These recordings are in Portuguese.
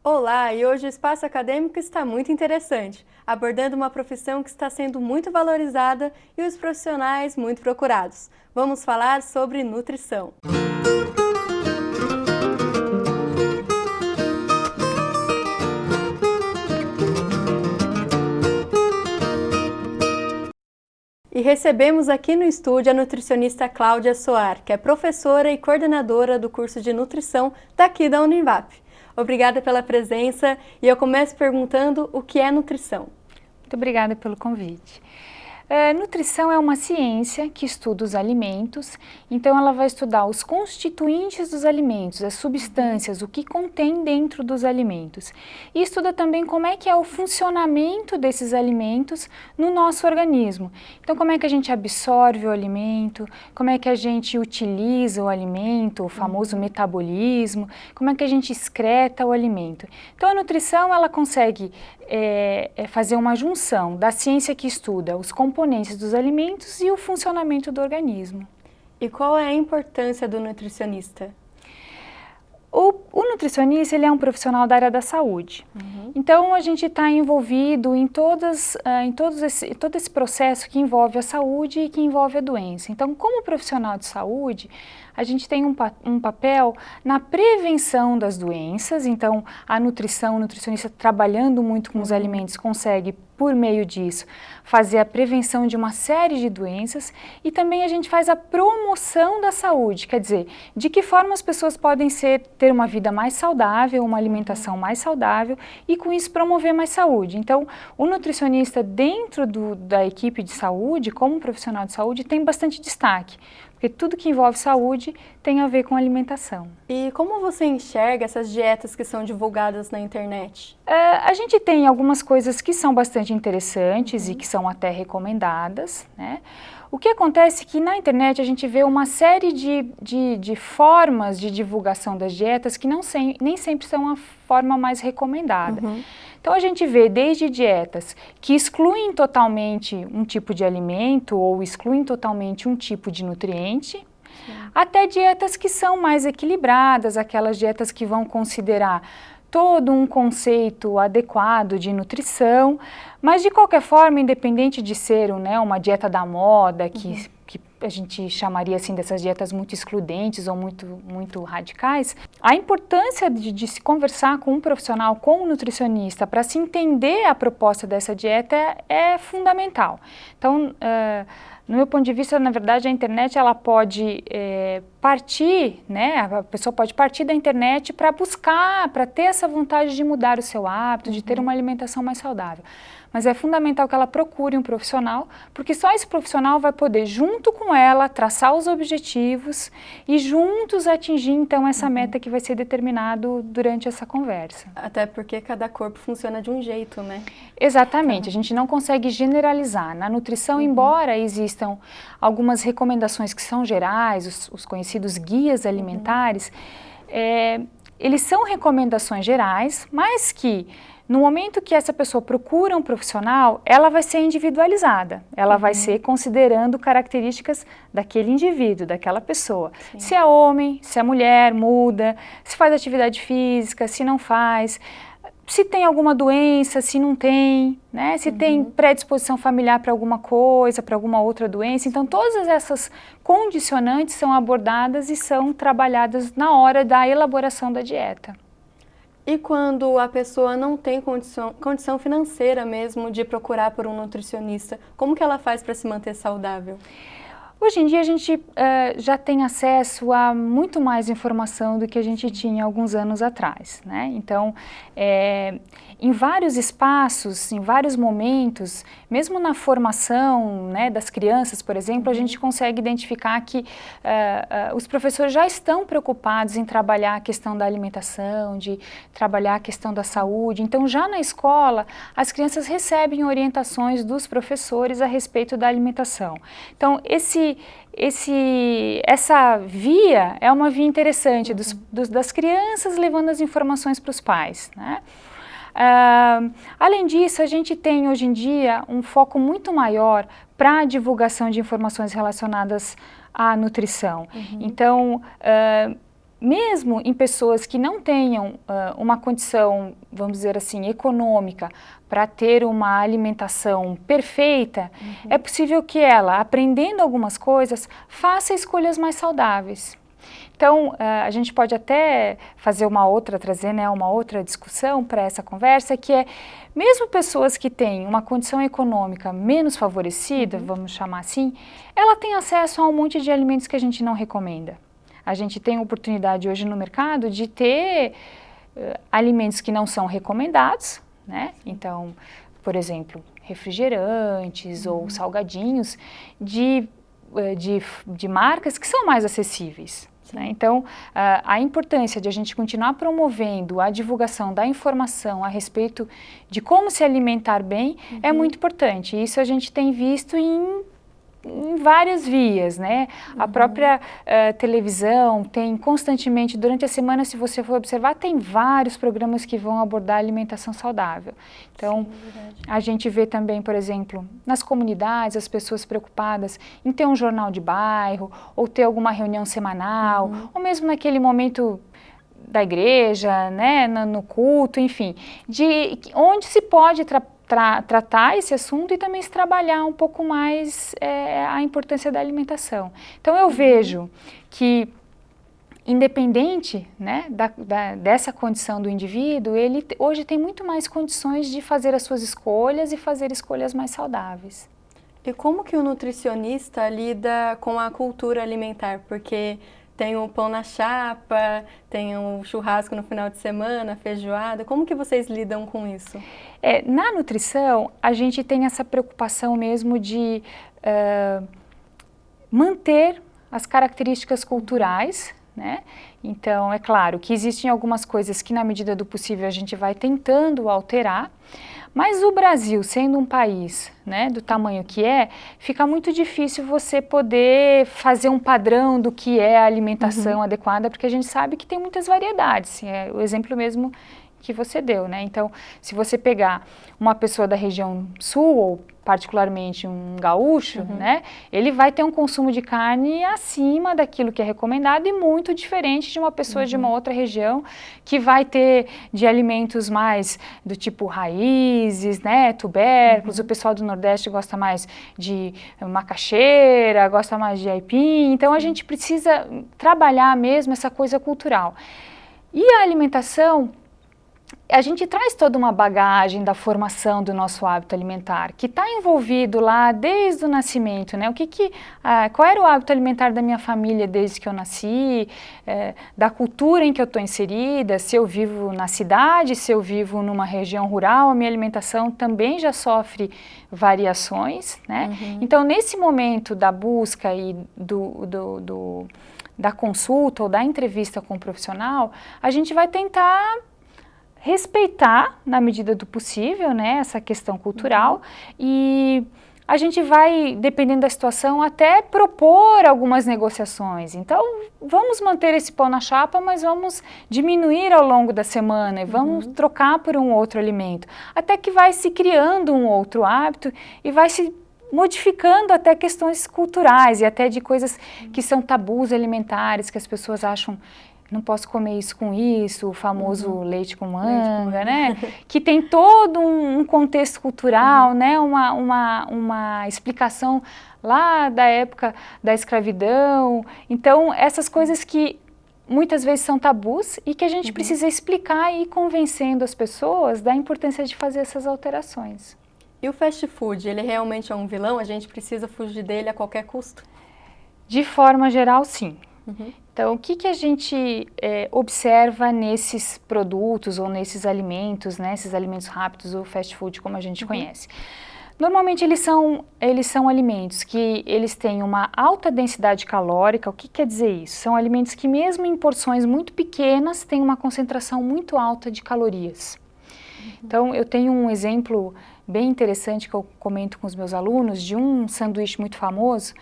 Olá, e hoje o Espaço Acadêmico está muito interessante, abordando uma profissão que está sendo muito valorizada e os profissionais muito procurados. Vamos falar sobre nutrição. E recebemos aqui no estúdio a nutricionista Cláudia Soar, que é professora e coordenadora do curso de nutrição daqui da Univap. Obrigada pela presença e eu começo perguntando o que é nutrição. Muito obrigada pelo convite. Nutrição é uma ciência que estuda os alimentos, então ela vai estudar os constituintes dos alimentos, as substâncias, o que contém dentro dos alimentos. E estuda também como é que é o funcionamento desses alimentos no nosso organismo. Então, como é que a gente absorve o alimento, como é que a gente utiliza o alimento, o famoso metabolismo, como é que a gente excreta o alimento. Então, a nutrição ela consegue fazer uma junção da ciência que estuda os componentes dos alimentos e o funcionamento do organismo. E qual é a importância do nutricionista? O nutricionista ele é um profissional da área da saúde. Então, a gente está envolvido em todo esse processo que envolve a saúde e que envolve a doença. Então, como profissional de saúde, a gente tem um papel na prevenção das doenças. Então, a nutrição, o nutricionista trabalhando muito com os alimentos consegue, por meio disso, fazer a prevenção de uma série de doenças e também a gente faz a promoção da saúde, quer dizer, de que forma as pessoas podem ter uma vida mais saudável, uma alimentação mais saudável e com isso promover mais saúde. Então, o nutricionista dentro da equipe de saúde, como profissional de saúde, tem bastante destaque, porque tudo que envolve saúde tem a ver com alimentação. E como você enxerga essas dietas que são divulgadas na internet? A gente tem algumas coisas que são bastante interessantes e que são até recomendadas, né? O que acontece é que na internet a gente vê uma série de formas de divulgação das dietas que nem sempre são a forma mais recomendada. Então a gente vê desde dietas que excluem totalmente um tipo de alimento ou excluem totalmente um tipo de nutriente, até dietas que são mais equilibradas, aquelas dietas que vão considerar todo um conceito adequado de nutrição, mas de qualquer forma, independente de ser uma dieta da moda, que a gente chamaria assim dessas dietas muito excludentes ou muito radicais, a importância de se conversar com um profissional, com um nutricionista, para se entender a proposta dessa dieta é fundamental. Então, no meu ponto de vista, na verdade, a internet ela pode partir, né? A pessoa pode partir da internet para buscar, para ter essa vontade de mudar o seu hábito, de ter uma alimentação mais saudável. Mas é fundamental que ela procure um profissional, porque só esse profissional vai poder, junto com ela, traçar os objetivos e juntos atingir, então, essa meta que vai ser determinado durante essa conversa. Até porque cada corpo funciona de um jeito, né? Exatamente, a gente não consegue generalizar. Na nutrição, embora existam algumas recomendações que são gerais, os conhecidos guias alimentares, eles são recomendações gerais, mas que no momento que essa pessoa procura um profissional, ela vai ser individualizada, ela vai ser considerando características daquele indivíduo, daquela pessoa. Sim. Se é homem, se é mulher, muda, se faz atividade física, se não faz, se tem alguma doença, se não tem, né? Se tem predisposição familiar para alguma coisa, para alguma outra doença. Então, todas essas condicionantes são abordadas e são trabalhadas na hora da elaboração da dieta. E quando a pessoa não tem condição financeira mesmo de procurar por um nutricionista, como que ela faz para se manter saudável? Hoje em dia a gente já tem acesso a muito mais informação do que a gente tinha alguns anos atrás, né? Então, em vários espaços, em vários momentos, mesmo na formação, né, das crianças, por exemplo, a gente consegue identificar que os professores já estão preocupados em trabalhar a questão da alimentação, de trabalhar a questão da saúde. Então, já na escola, as crianças recebem orientações dos professores a respeito da alimentação. Então, essa via é uma via interessante das crianças levando as informações para os pais, né? Além disso, a gente tem hoje em dia um foco muito maior para a divulgação de informações relacionadas à nutrição. Então, mesmo em pessoas que não tenham uma condição, vamos dizer assim, econômica para ter uma alimentação perfeita, é possível que ela, aprendendo algumas coisas, faça escolhas mais saudáveis. Então, a gente pode até fazer trazer, né, uma outra discussão para essa conversa, que é, mesmo pessoas que têm uma condição econômica menos favorecida, vamos chamar assim, ela tem acesso a um monte de alimentos que a gente não recomenda. A gente tem oportunidade hoje no mercado de ter alimentos que não são recomendados, né? Então, por exemplo, refrigerantes ou salgadinhos de marcas que são mais acessíveis. Né? Então, a importância de a gente continuar promovendo a divulgação da informação a respeito de como se alimentar bem é muito importante. Isso a gente tem visto em várias vias, né? A própria televisão tem constantemente, durante a semana, se você for observar, tem vários programas que vão abordar a alimentação saudável. Então, a gente vê também, por exemplo, nas comunidades, as pessoas preocupadas em ter um jornal de bairro, ou ter alguma reunião semanal, ou mesmo naquele momento da igreja, né, no culto, enfim, de onde se pode tratar esse assunto e também se trabalhar um pouco mais a importância da alimentação. Então eu vejo que, independente, né, dessa condição do indivíduo, ele hoje tem muito mais condições de fazer as suas escolhas e fazer escolhas mais saudáveis. E como que o nutricionista lida com a cultura alimentar? Porque tem o pão na chapa, tem o churrasco no final de semana, feijoada. Como que vocês lidam com isso? Na nutrição, a gente tem essa preocupação mesmo de manter as características culturais, né? Então, é claro que existem algumas coisas que, na medida do possível, a gente vai tentando alterar, mas o Brasil, sendo um país, né, do tamanho que é, fica muito difícil você poder fazer um padrão do que é a alimentação adequada, porque a gente sabe que tem muitas variedades. É o exemplo mesmo que você deu, né? Então, se você pegar uma pessoa da região sul, ou particularmente um gaúcho, né? Ele vai ter um consumo de carne acima daquilo que é recomendado e muito diferente de uma pessoa de uma outra região que vai ter de alimentos mais do tipo raízes, né? Tubérculos. O pessoal do Nordeste gosta mais de macaxeira, gosta mais de aipim. Então, a gente precisa trabalhar mesmo essa coisa cultural. E a alimentação, a gente traz toda uma bagagem da formação do nosso hábito alimentar, que está envolvido lá desde o nascimento, né? Qual era o hábito alimentar da minha família desde que eu nasci, da cultura em que eu estou inserida, se eu vivo na cidade, se eu vivo numa região rural, a minha alimentação também já sofre variações, né? Então, nesse momento da busca e da consulta ou da entrevista com o profissional, a gente vai tentar respeitar, na medida do possível, né, essa questão cultural, e a gente vai, dependendo da situação, até propor algumas negociações. Então, vamos manter esse pão na chapa, mas vamos diminuir ao longo da semana e vamos trocar por um outro alimento, até que vai se criando um outro hábito e vai se modificando até questões culturais e até de coisas que são tabus alimentares, que as pessoas acham: não posso comer isso com isso, o famoso leite com manga, né? Que tem todo um contexto cultural, né? Uma explicação lá da época da escravidão. Então, essas coisas que muitas vezes são tabus e que a gente precisa explicar e ir convencendo as pessoas da importância de fazer essas alterações. E o fast food, ele realmente é um vilão? A gente precisa fugir dele a qualquer custo? De forma geral, sim. Então, o que a gente observa nesses produtos ou nesses alimentos, né, esses alimentos rápidos, ou fast food, como a gente conhece? Normalmente, eles são alimentos que eles têm uma alta densidade calórica. O que quer dizer isso? São alimentos que, mesmo em porções muito pequenas, têm uma concentração muito alta de calorias. Então, eu tenho um exemplo bem interessante que eu comento com os meus alunos, de um sanduíche muito famoso,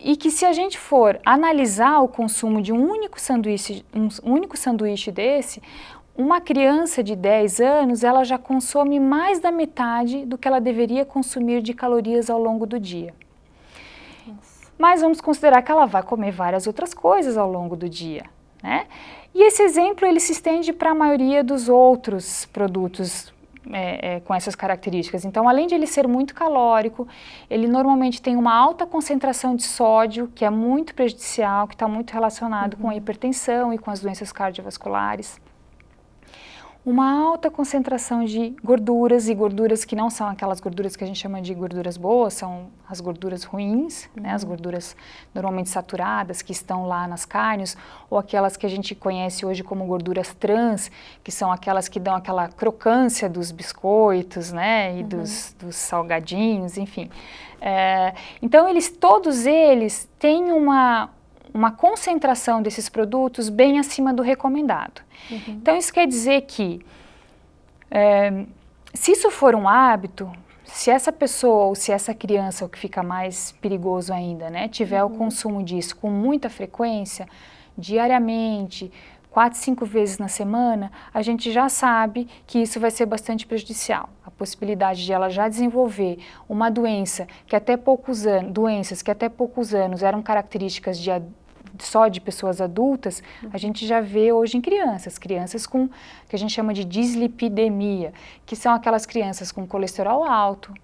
e que, se a gente for analisar o consumo de um único sanduíche desse, uma criança de 10 anos, ela já consome mais da metade do que ela deveria consumir de calorias ao longo do dia. Mas vamos considerar que ela vai comer várias outras coisas ao longo do dia, né? E esse exemplo ele se estende para a maioria dos outros produtos com essas características. Então, além de ele ser muito calórico, ele normalmente tem uma alta concentração de sódio, que é muito prejudicial, que está muito relacionado com a hipertensão e com as doenças cardiovasculares. Uma alta concentração de gorduras, e gorduras que não são aquelas gorduras que a gente chama de gorduras boas, são as gorduras ruins, né, as gorduras normalmente saturadas que estão lá nas carnes, ou aquelas que a gente conhece hoje como gorduras trans, que são aquelas que dão aquela crocância dos biscoitos, né, e dos salgadinhos, enfim. Então, todos eles têm uma concentração desses produtos bem acima do recomendado. Então, isso quer dizer que, se isso for um hábito, se essa pessoa ou se essa criança, o que fica mais perigoso ainda, né, tiver o consumo disso com muita frequência, diariamente, 4, 5 vezes na semana, a gente já sabe que isso vai ser bastante prejudicial. A possibilidade de ela já desenvolver uma doença que até poucos anos, doenças que até poucos anos eram características só de pessoas adultas, a gente já vê hoje em crianças com que a gente chama de dislipidemia, que são aquelas crianças com colesterol alto,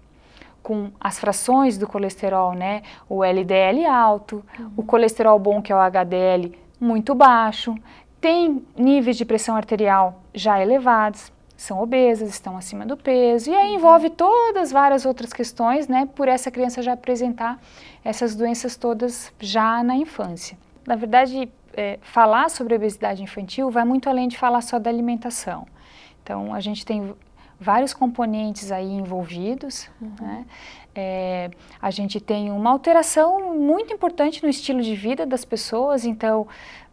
com as frações do colesterol, né, o LDL alto, o colesterol bom, que é o HDL, muito baixo, tem níveis de pressão arterial já elevados, são obesas, estão acima do peso, e aí envolve várias outras questões, né, por essa criança já apresentar essas doenças todas já na infância. Na verdade, falar sobre obesidade infantil vai muito além de falar só da alimentação. Então, a gente tem vários componentes aí envolvidos, né? A gente tem uma alteração muito importante no estilo de vida das pessoas. Então,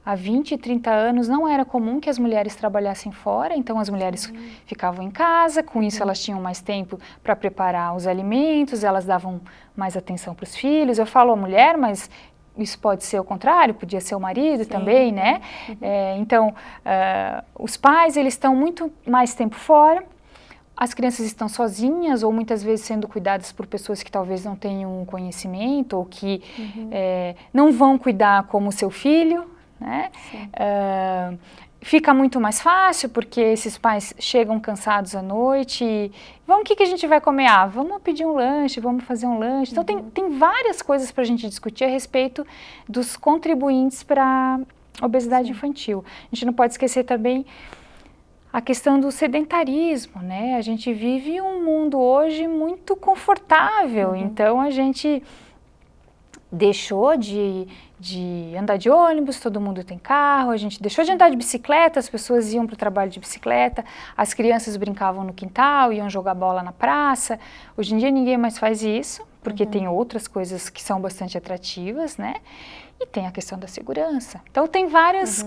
há 20, 30 anos não era comum que as mulheres trabalhassem fora, então as mulheres ficavam em casa, com isso elas tinham mais tempo para preparar os alimentos, elas davam mais atenção para os filhos. Eu falo a mulher, mas isso pode ser o contrário, podia ser o marido também, né? Então, os pais, eles estão muito mais tempo fora, as crianças estão sozinhas ou muitas vezes sendo cuidadas por pessoas que talvez não tenham conhecimento ou que não vão cuidar como seu filho, né? Fica muito mais fácil porque esses pais chegam cansados à noite e o que a gente vai comer? Vamos pedir um lanche, vamos fazer um lanche. Então tem várias coisas para a gente discutir a respeito dos contribuintes para a obesidade infantil. A gente não pode esquecer também a questão do sedentarismo, né? A gente vive um mundo hoje muito confortável, então a gente deixou de andar de ônibus, todo mundo tem carro, a gente deixou de andar de bicicleta, as pessoas iam para o trabalho de bicicleta, as crianças brincavam no quintal, iam jogar bola na praça. Hoje em dia ninguém mais faz isso, porque tem outras coisas que são bastante atrativas, né? E tem a questão da segurança. Então tem várias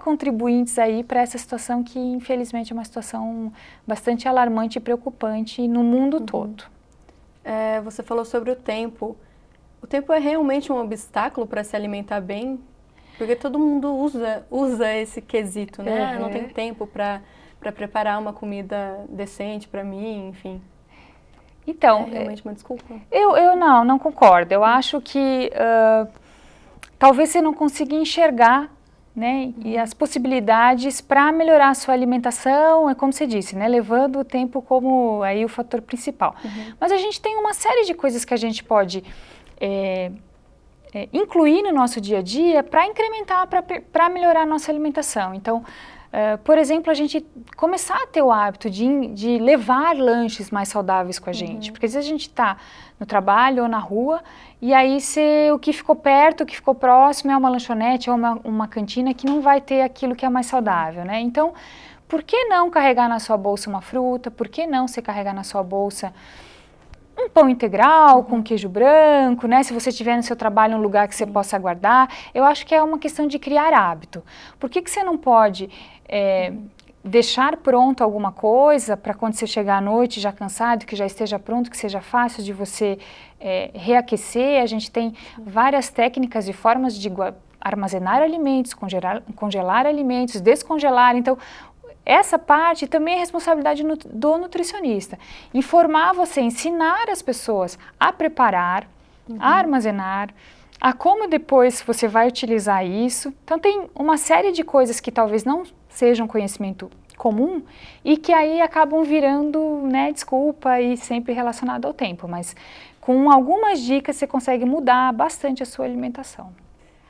contribuintes aí para essa situação que infelizmente é uma situação bastante alarmante e preocupante no mundo todo. Você falou sobre o tempo. O tempo é realmente um obstáculo para se alimentar bem? Porque todo mundo usa esse quesito, né? Não tenho tempo para preparar uma comida decente para mim, enfim. Então, é realmente uma desculpa? Eu não concordo. Eu acho que talvez você não consiga enxergar, né, e as possibilidades para melhorar a sua alimentação, é como você disse, né, levando o tempo como aí o fator principal. Mas a gente tem uma série de coisas que a gente pode incluir no nosso dia a dia para incrementar, para melhorar a nossa alimentação. Então, por exemplo, a gente começar a ter o hábito de levar lanches mais saudáveis com a gente, porque às vezes a gente está no trabalho ou na rua e aí o que ficou perto, o que ficou próximo é uma lanchonete ou uma cantina que não vai ter aquilo que é mais saudável, né? Então, por que não carregar na sua bolsa uma fruta? Por que não você carregar na sua bolsa um pão integral com queijo branco, né? Se você tiver no seu trabalho um lugar que você possa guardar, eu acho que é uma questão de criar hábito. Por que você não pode deixar pronto alguma coisa para quando você chegar à noite já cansado, que já esteja pronto, que seja fácil de você reaquecer? A gente tem várias técnicas e formas de armazenar alimentos, congelar alimentos, descongelar. Então, essa parte também é responsabilidade do nutricionista. Informar você, ensinar as pessoas a preparar, a armazenar, a como depois você vai utilizar isso. Então tem uma série de coisas que talvez não sejam conhecimento comum e que aí acabam virando, né, desculpa e sempre relacionado ao tempo, mas com algumas dicas você consegue mudar bastante a sua alimentação.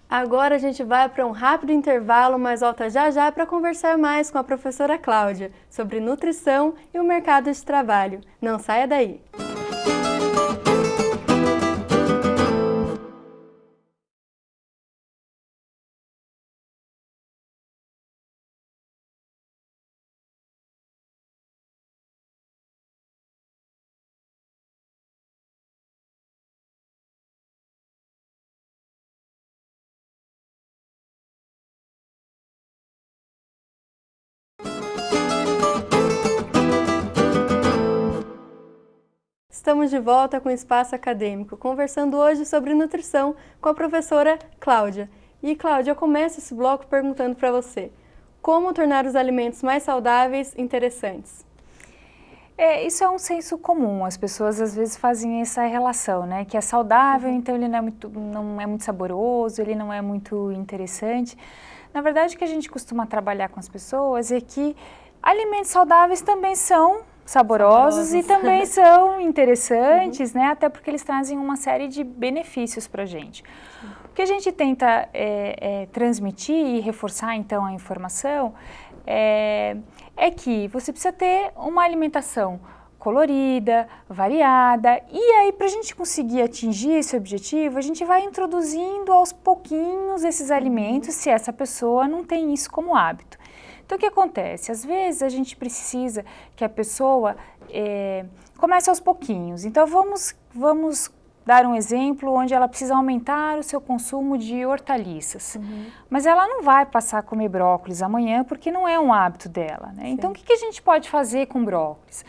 Agora a gente vai para um rápido intervalo, mas volta já já para conversar mais com a professora Cláudia sobre nutrição e o mercado de trabalho. Não saia daí! Estamos de volta com o Espaço Acadêmico, conversando hoje sobre nutrição com a professora Cláudia. E Cláudia, eu começo esse bloco perguntando para você, como tornar os alimentos mais saudáveis e interessantes? Isso é um senso comum, as pessoas às vezes fazem essa relação, né? Que é saudável, então ele não é muito saboroso, ele não é muito interessante. Na verdade, o que a gente costuma trabalhar com as pessoas é que alimentos saudáveis também são saborosos e também são interessantes, né? Até porque eles trazem uma série de benefícios para a gente. O que a gente tenta transmitir e reforçar, então, a informação é que você precisa ter uma alimentação colorida, variada, e aí para a gente conseguir atingir esse objetivo, a gente vai introduzindo aos pouquinhos esses alimentos, se essa pessoa não tem isso como hábito. Então, o que acontece? Às vezes, a gente precisa que a pessoa comece aos pouquinhos. Então, vamos dar um exemplo onde ela precisa aumentar o seu consumo de hortaliças. Mas ela não vai passar a comer brócolis amanhã, porque não é um hábito dela, né? Então, o que a gente pode fazer com brócolis?